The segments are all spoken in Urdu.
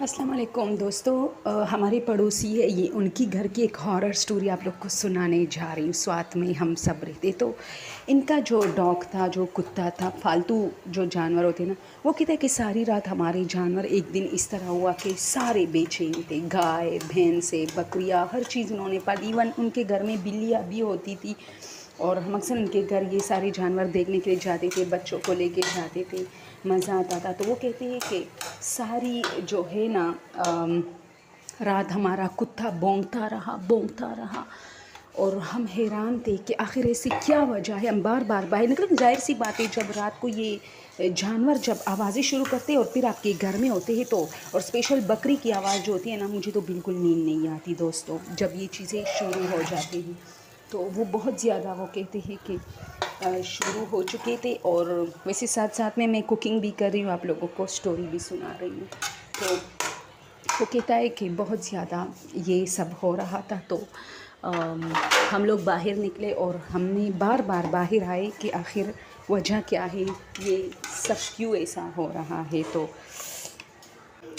السلام علیکم دوستو، ہماری پڑوسی ہے یہ، ان کی گھر کی ایک ہارر سٹوری آپ لوگ کو سنانے جا رہی ہوں۔ ساتھ میں ہم سب رہتے، تو ان کا جو ڈاگ تھا، جو کتا تھا، پالتو جو جانور ہوتے نا، وہ کہتے ہیں کہ ساری رات ہمارے جانور، ایک دن اس طرح ہوا کہ سارے بے چین تھے، گائے بھینسیں بکریاں ہر چیز انہوں نے پالی، ایون ان کے گھر میں بلیاں بھی ہوتی تھی، اور ہم اکثر ان کے گھر یہ سارے جانور دیکھنے کے لیے جاتے تھے، بچوں کو لے کے جاتے تھے، مزہ آتا تھا۔ تو وہ کہتے ہیں کہ ساری جو ہے نا رات ہمارا کتا بونگتا رہا اور ہم حیران تھے کہ آخر ایسی کیا وجہ ہے۔ ہم بار بار باہر نکلے، ظاہر سی بات ہے جب رات کو یہ جانور جب آوازیں شروع کرتے اور پھر آپ کے گھر میں ہوتے ہیں تو، اور اسپیشل بکری کی آواز جو ہوتی ہے نا، مجھے تو بالکل نیند نہیں آتی دوستوں جب یہ چیزیں شروع ہو جاتی ہیں۔ تو وہ بہت زیادہ وہ کہتے ہیں کہ شروع ہو چکے تھے، اور ویسے ساتھ ساتھ میں کوکنگ بھی کر رہی ہوں، آپ لوگوں کو سٹوری بھی سنا رہی ہوں۔ تو وہ کہتا ہے کہ بہت زیادہ یہ سب ہو رہا تھا، تو ہم لوگ باہر نکلے اور ہم نے بار بار باہر آئے کہ آخر وجہ کیا ہے، یہ سب کیوں ایسا ہو رہا ہے۔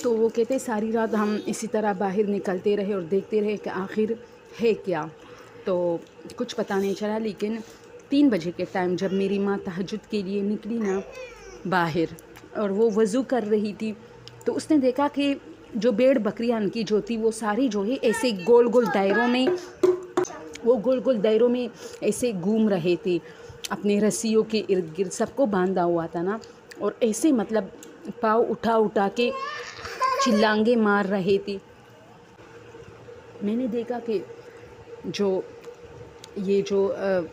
تو وہ کہتے ساری رات ہم اسی طرح باہر نکلتے رہے اور دیکھتے رہے کہ آخر ہے کیا۔ تو کچھ پتہ نہیں چلا، لیکن 3 بجے کے ٹائم جب میری ماں تہجد کے لیے نکلی نا باہر، اور وہ وضو کر رہی تھی، تو اس نے دیکھا کہ جو بھیڑ بکریاں ان کی جو تھی وہ ساری جو ہے ایسے گول گول دائروں میں ایسے گھوم رہے تھے، اپنے رسیوں کے ارد گرد سب کو باندھا ہوا تھا نا، اور ایسے مطلب پاؤں اٹھا کے چلانگے مار رہے تھے۔ میں نے دیکھا کہ یہ جو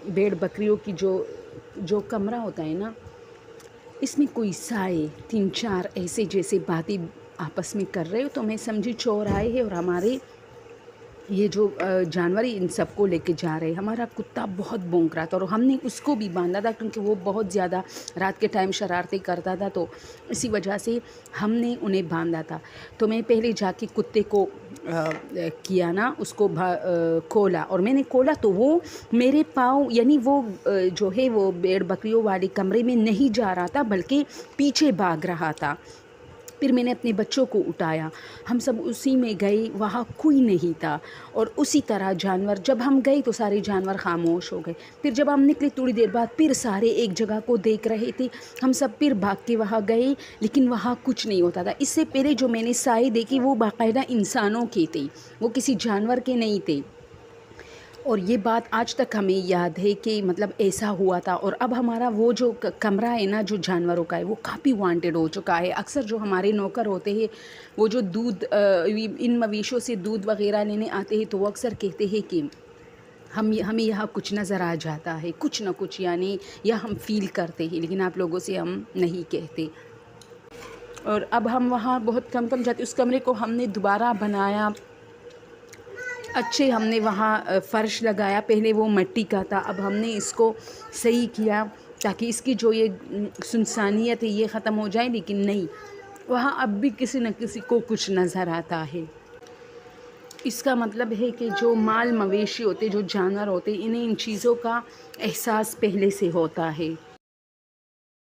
بھیڑ بکریوں کی جو کمرہ ہوتا ہے نا، اس میں کوئی سائے 3-4 ایسے جیسے باتیں آپس میں کر رہے ہو، تو میں سمجھی چور آئے ہیں اور ہمارے یہ جو جانور ان سب کو لے کے جا رہے ہیں۔ ہمارا کتا بہت بھونک رہا تھا اور ہم نے اس کو بھی باندھا تھا، کیونکہ وہ بہت زیادہ رات کے ٹائم شرارتیں کرتا تھا، تو اسی وجہ سے ہم نے انہیں باندھا تھا۔ تو میں پہلے جا کے کتے کو کیا نا، اس کو کھولا، اور میں نے کھولا تو وہ میرے پاؤں، یعنی وہ جو ہے وہ بھیڑ بکریوں والے کمرے میں نہیں جا رہا تھا بلکہ پیچھے بھاگ رہا تھا۔ پھر میں نے اپنے بچوں کو اٹھایا، ہم سب اسی میں گئے، وہاں کوئی نہیں تھا، اور اسی طرح جانور جب ہم گئے تو سارے جانور خاموش ہو گئے۔ پھر جب ہم نکلے تھوڑی دیر بعد پھر سارے ایک جگہ کو دیکھ رہے تھے، ہم سب پھر بھاگ کے وہاں گئے، لیکن وہاں کچھ نہیں ہوتا تھا۔ اس سے پہلے جو میں نے سائے دیکھی وہ باقاعدہ انسانوں کے تھے، وہ کسی جانور کے نہیں تھے، اور یہ بات آج تک ہمیں یاد ہے کہ مطلب ایسا ہوا تھا۔ اور اب ہمارا وہ جو کمرہ ہے نا جو جانوروں کا ہے، وہ کافی وانٹیڈ ہو چکا ہے۔ اکثر جو ہمارے نوکر ہوتے ہیں، وہ جو دودھ ان مویشوں سے دودھ وغیرہ لینے آتے ہیں، تو وہ اکثر کہتے ہیں کہ ہمیں یہاں کچھ نظر آ جاتا ہے، کچھ نہ کچھ، یعنی یا ہم فیل کرتے ہیں، لیکن آپ لوگوں سے ہم نہیں کہتے۔ اور اب ہم وہاں بہت کم جاتے۔ اس کمرے کو ہم نے دوبارہ بنایا، اچھے ہم نے وہاں فرش لگایا، پہلے وہ مٹی کا تھا، اب ہم نے اس کو صحیح کیا تاکہ اس کی جو یہ سنسانیت ہے یہ ختم ہو جائے، لیکن نہیں، وہاں اب بھی کسی نہ کسی کو کچھ نظر آتا ہے۔ اس کا مطلب ہے کہ جو مال مویشی ہوتے، جو جانور ہوتے، انہیں ان چیزوں کا احساس پہلے سے ہوتا ہے۔